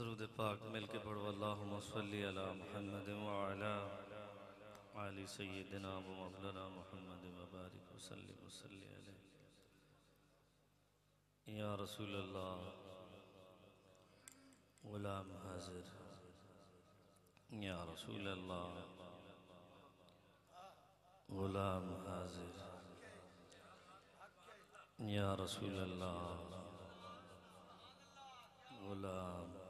दरूद पाक मिल के पढ़ो अल्लाहुम्मा सल्ली अला मुहम्मद व अला आलि सय्यिदिना व मौलाना मुहम्मद व बारिक व सल्लिम व सल्ली अलैहि या रसूल अल्लाह गुलाम हाजिर या रसूल अल्लाह गुलाम हाजिर या रसूल अल्लाह गुलाम हाजिर।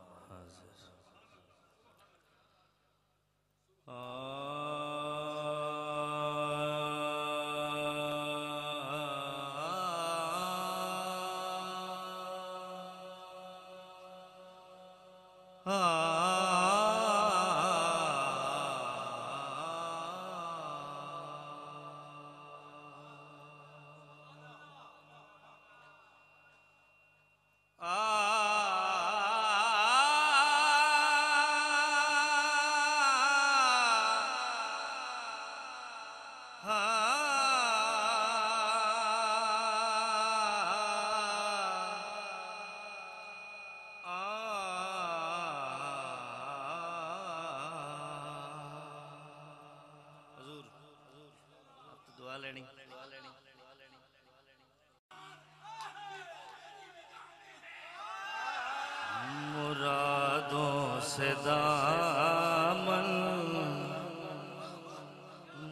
मुरादों से दामन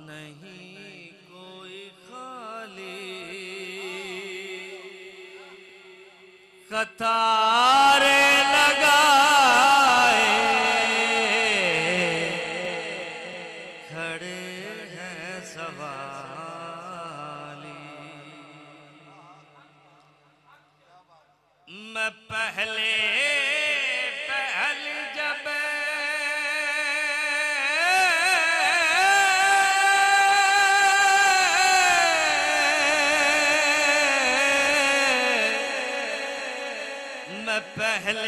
नहीं कोई खाली, कतारे लगाए खड़े हैं सवाली। मैं पहले जब मैं पहल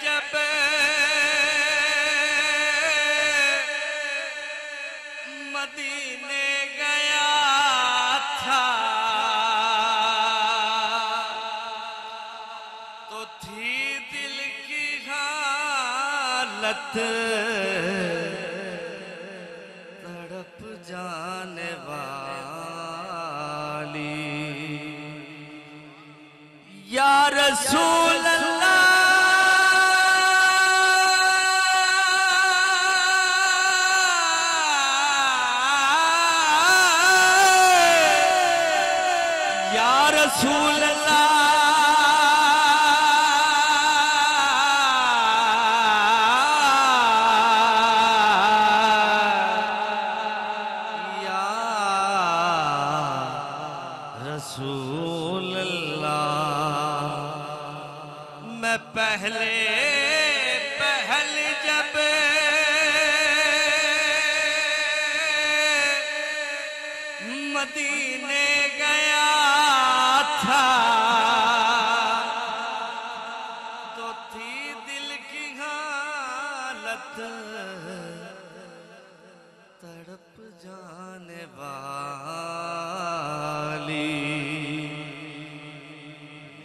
जब मदीने गया था तो थी दिल की हालत तड़प जाने वाली। या रसूल अल्लाह या रसूल अल्लाह रसूल अल्लाह। मैं पहल जब मदीने गया था तो थी दिल की हालत तड़प जाने वाली।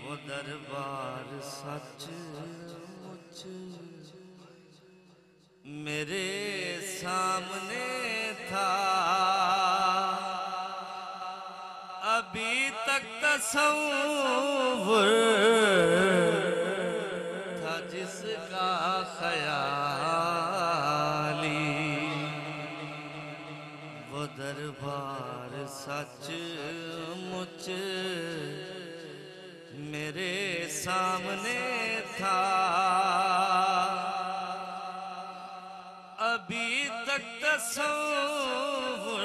वो दरबार सच मुझ मेरे सामने था, अभी तक तसव्वुर था जिसका ख़याली। वो दरबार सच मुझ मेरे सामने था, अभी तक तसव्वुर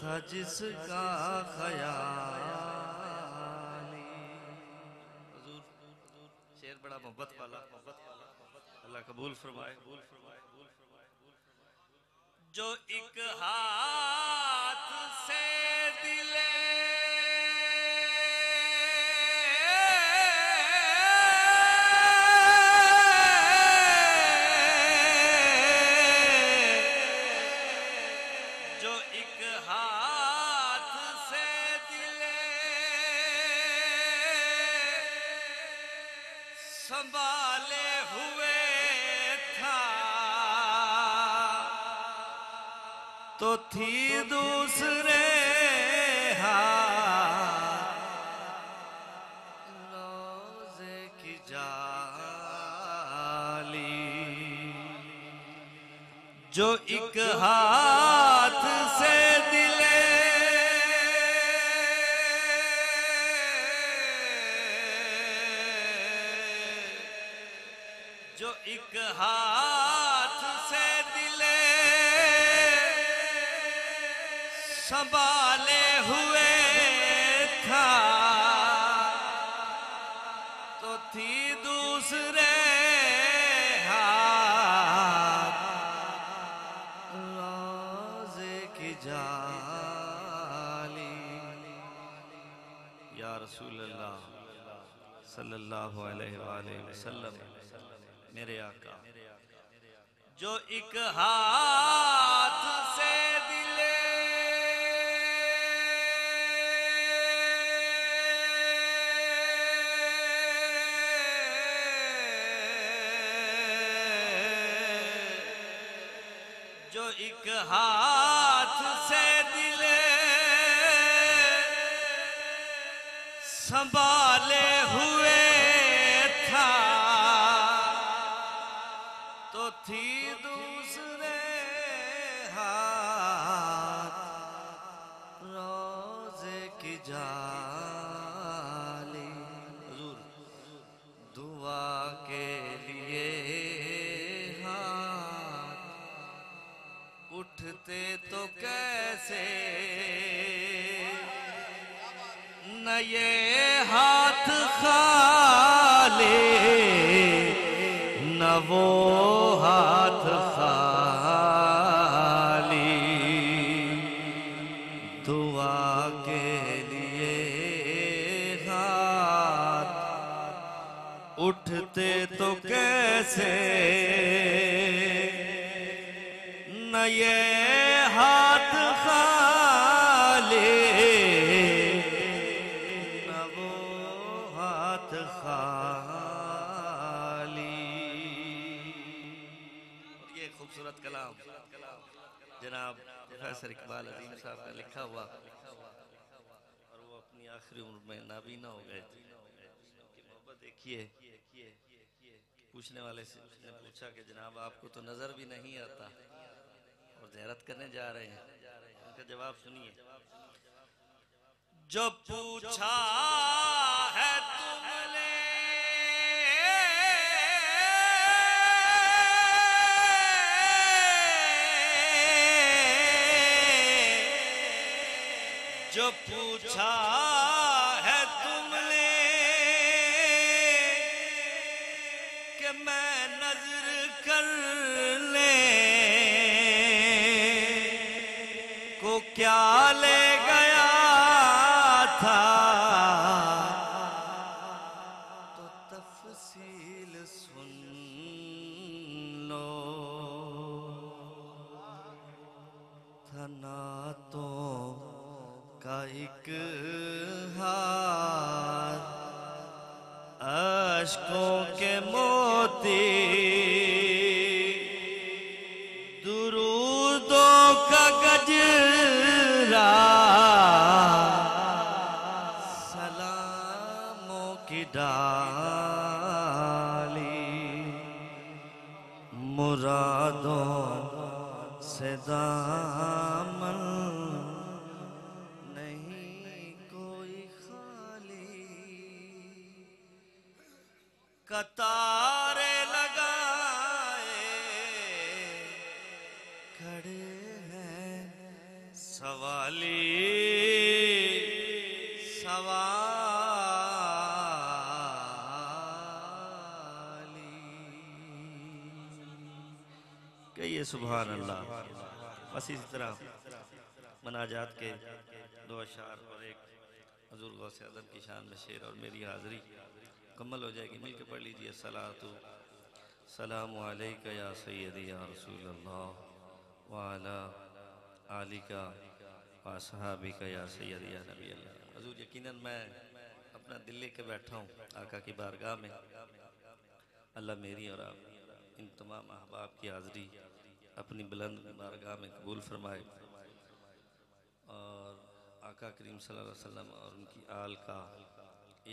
था जिसका ख़याली। हुजूर शेर बड़ा मोहब्बत वाला, अल्लाह कबूल फरमाए। जो एक हाथ से दिले जो एक हाथ से दिले संभाले हुए था तो थी दूसरे रोजे की जाली जो एक हाथ से दिले जो एक हाथ से दिले संभाले हुए था तो थी दूसरे हाथ रोजे की जाली। या रसूल अल्लाह सल्लल्लाहु अलैहि वसल्लम मेरे आका जो एक हाथ से दिले जो एक हाथ से दिले संभाले हुए था तो थी दूसरे हाथ रोजे की जाली। हुजूर दुआ के लिए हाथ उठते तो कैसे न ये हाथ खाली न वो हाथ खाली दुआ के लिए हाथ उठते तो कैसे न ये हाथ खाली न वो हाथ खाली। ये खूबसूरत कलाम जनाब प्रोफेसर इकबाल अजीम साहब का लिखा हुआ और वो अपनी आखिरी उम्र में नाबीना हो गए। मोहब्बत देखिए पूछने वाले से ने पूछा कि जनाब आपको तो नजर भी नहीं आता और ज़ियारत करने जा रहे हैं, उनका जवाब सुनिए। जो पूछा है तुमने जो पूछा है तुमने कि मैं नजर कर ले को क्या ले गया था तो तफसील सुन लो। था नातों का एक हार अश्कों के मोती दुरूदों का गजरा सलामों की डाली मुरादों से दामन नहीं कोई खाली कतारे लगाए खड़े हैं सवाली सवाली। कहिए सुभान अल्लाह। बस इसी तरह मनाजात के दो अशार और एक हुजूर गौसे आज़म की शान में शेर और मेरी हाज़िरी मुकम्मल हो जाएगी। मिलकर पढ़ लीजिए। सलातु सलामु अलैका या सय्यदी या रसूल अल्लाह व अला आलिका व असहाबिका या सय्यदी या नबी अल्लाह। हुजूर यकीनन मैं अपना दिल लेके बैठा हूँ आका की बारगाह में अल्लाह मेरी और आप इन तमाम अहबाब की हाज़री अपनी बुलंद बारगाह में कबूल फरमाए और आका करीम सल्लल्लाहु अलैहि वसल्लम और उनकी आल का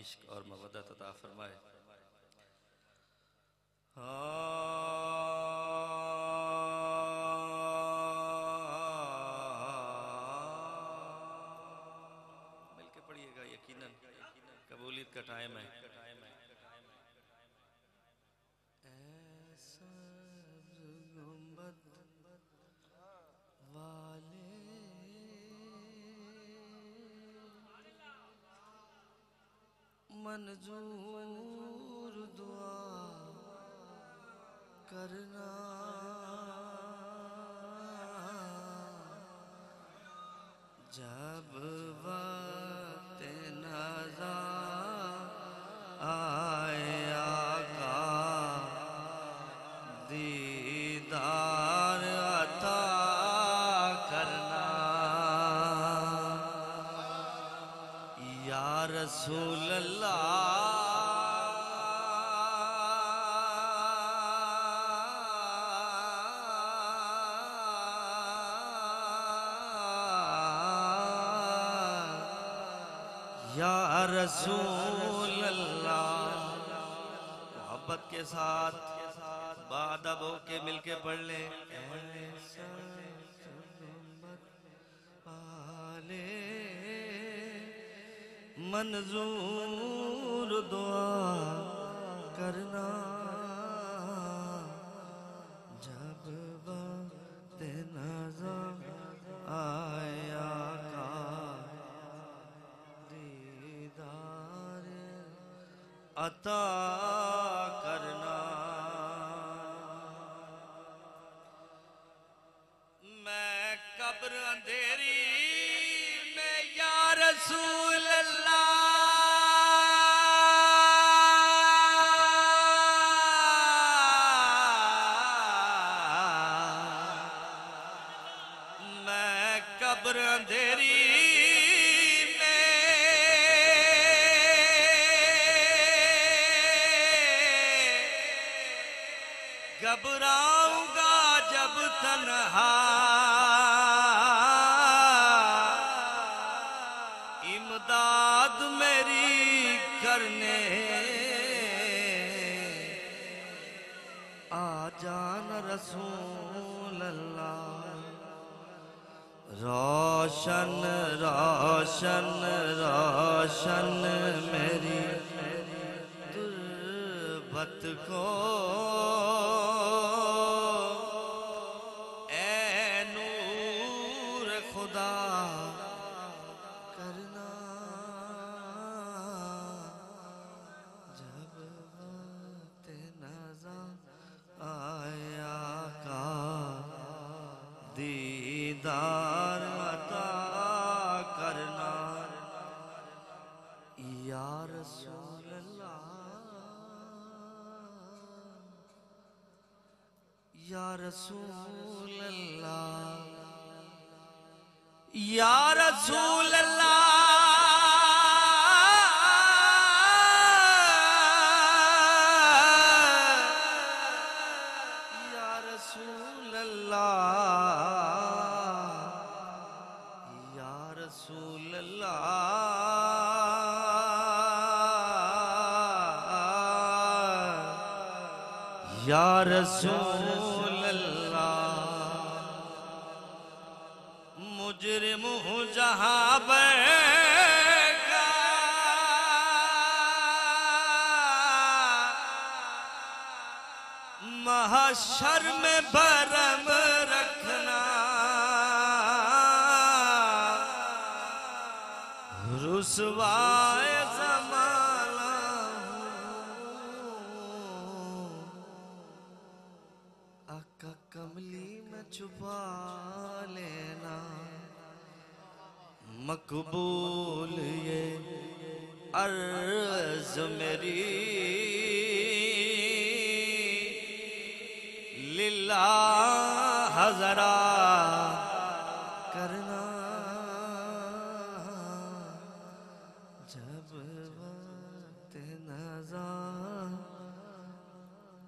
इश्क और मवद्दत अता फरमाए। मिलके पढ़िएगा, यकीनन कबूलियत का टाइम है। ऐसा गुंबद वाले मंजूर दुआ करना, जब वक्त नज़ा आए आका दीदार अता करना। या रसूल अल्लाह या रसूल अल्लाह। मोहब्बत के साथ बादब के मिलके पढ़ ले। ऐसा पाले मंजूर दुआ करना, जब वक्त नज़र आया का दीदार अता करना। मैं कब्र अंधेरी में या रसूल अल्लाह कब्र अंधेरी में घबराऊंगा जब तन्हा, इमदाद मेरी करने आ जाना रसूल अल्लाह। रोशन रोशन रोशन मेरी तुर्बत को ए नूर खुदा करना, जब वक्त नज़र आया का दीदार अता करना। या रसूल अल्लाह या रसूल अल्लाह या रसूल अल्लाह या रसूल अल्लाह या रसूल अल्लाह या रसूल अल्लाह। मुजरिम हूँ जहाँ बैठा महशर में भरम रखना, रुसवाए ज़माना आका कमली में छुपा लेना, मकबूल ये अर्ज मेरी लिल्लाह ज़रा करना, जब वक्त नज़र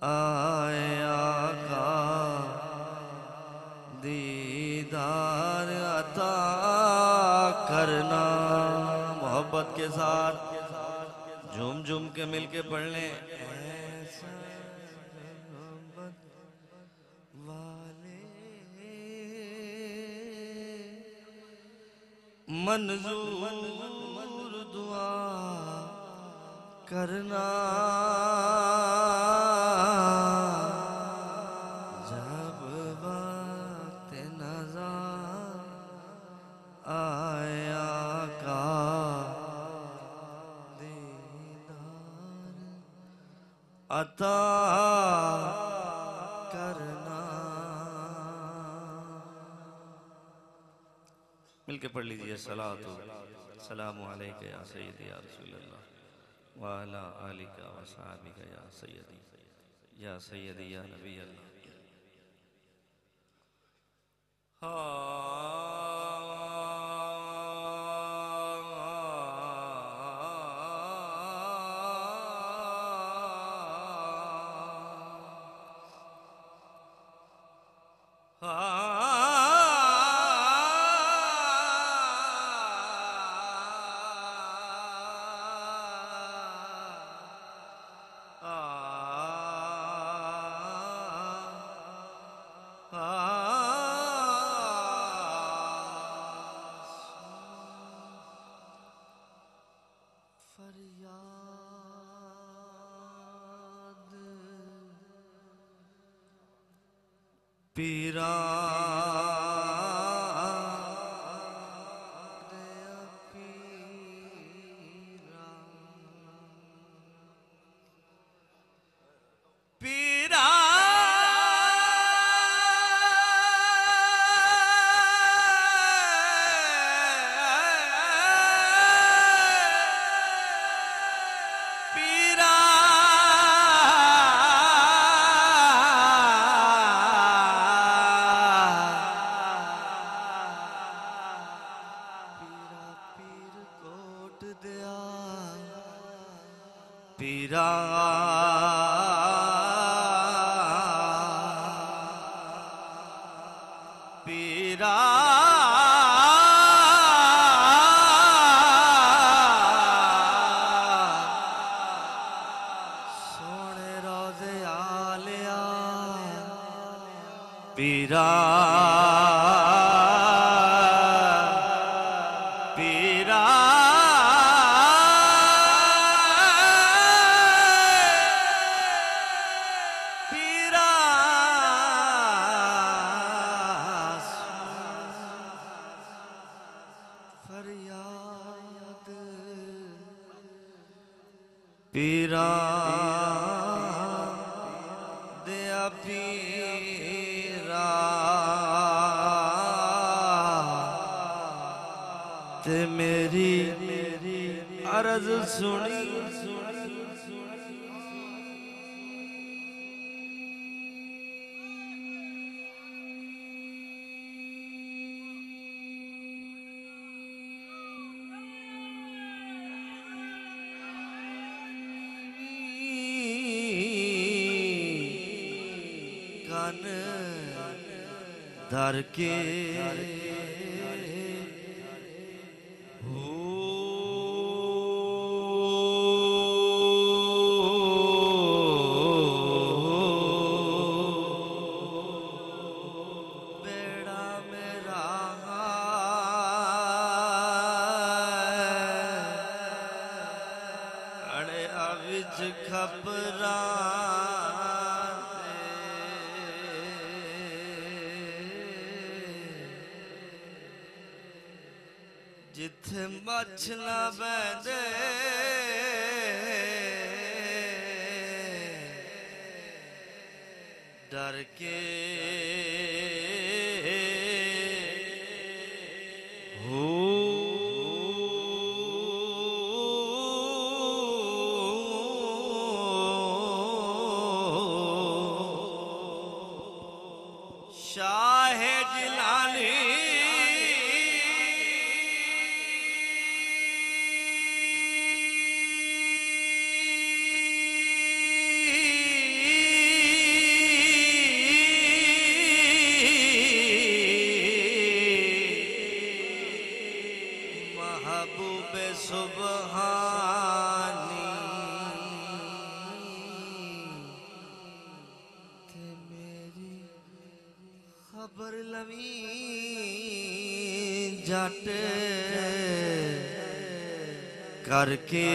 आए आका दीदार अता करना। मोहब्बत के साथ झूम झूम के मिल के पढ़ लें। ऐसा मोहब्बत वाले मंजूर दुआ करना। जब वक्त नज़र आया का दीदार अता करना। मिलके पढ़ लीजिए। सलातु सलामु अलैका या सय्यदी या रसूलल्लाह व अला आलिका व सहाबिका या सय्यदी या नबी अल्लाह। पीरा पीरा पीरा पीरा सोने रोज़े आलिया पीरा पीरा पीरा दया पीरा ते मेरी अर्ज सुनी धर के बेड़ा मेरा अड़े अविच खबरा जिथे मछ ना बंदे डर के हो शाह जिलानी महबूब सुबहानी थे मेरी खबर लवी जट करके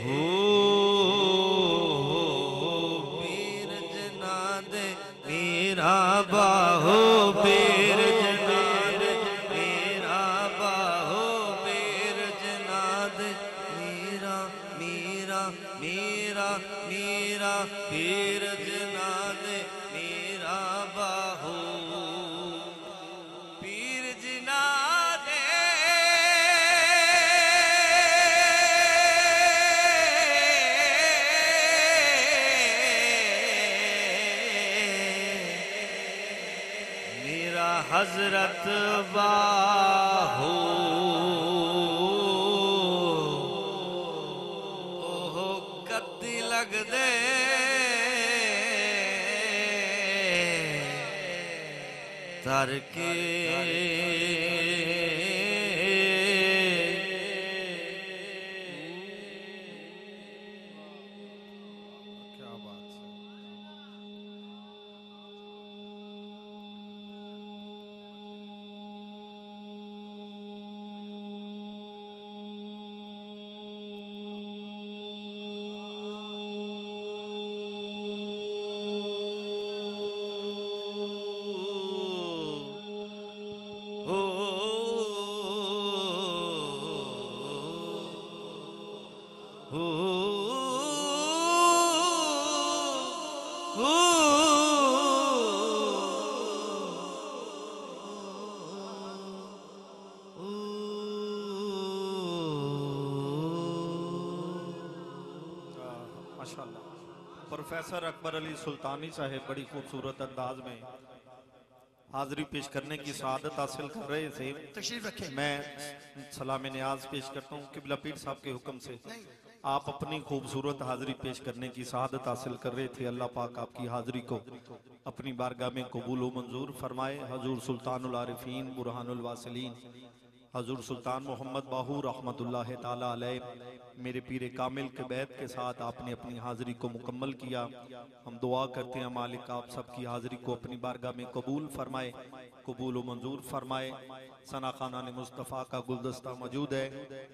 हो पीर जना दे मेरा बाहो पीर जना दे मेरा बाहो पीर जना दे मेरा मेरा मेरा मेरा पीर जना दे मेरा बाहो पीर जना हजरत बाहो ओहो कद्दी लग दे तर के प्रोफेसर अकबर अली सुल्तानी साहब बड़ी खूबसूरत अंदाज में हाजिरी पेश करने की सआदत हासिल कर रहे थे। तशरीफ रखें। मैं सलाम न्याज पेश करता हूँ किबला पीर साहब के हुक्म से। आप अपनी खूबसूरत हाजिरी पेश करने की सआदत हासिल कर रहे थे। अल्लाह पाक आपकी हाजिरी को अपनी बारगाह में कबूल व मंजूर फरमाए। हजूर सुल्तानुल आरिफीन बुरहानुल वासिलीन हजूर सुल्तान मोहम्मद बाहू रहमतुल्लाह ताला अलैह मेरे पीर कामिल के बैत के साथ आपने अपनी हाजिरी को मुकम्मल किया। हम दुआ करते हैं मालिक आप सबकी हाजिरी को अपनी बारगाह में कबूल फरमाए, कबूल व मंजूर फरमाए। सना खाना ने मुस्तफ़ा का गुलदस्ता मौजूद है।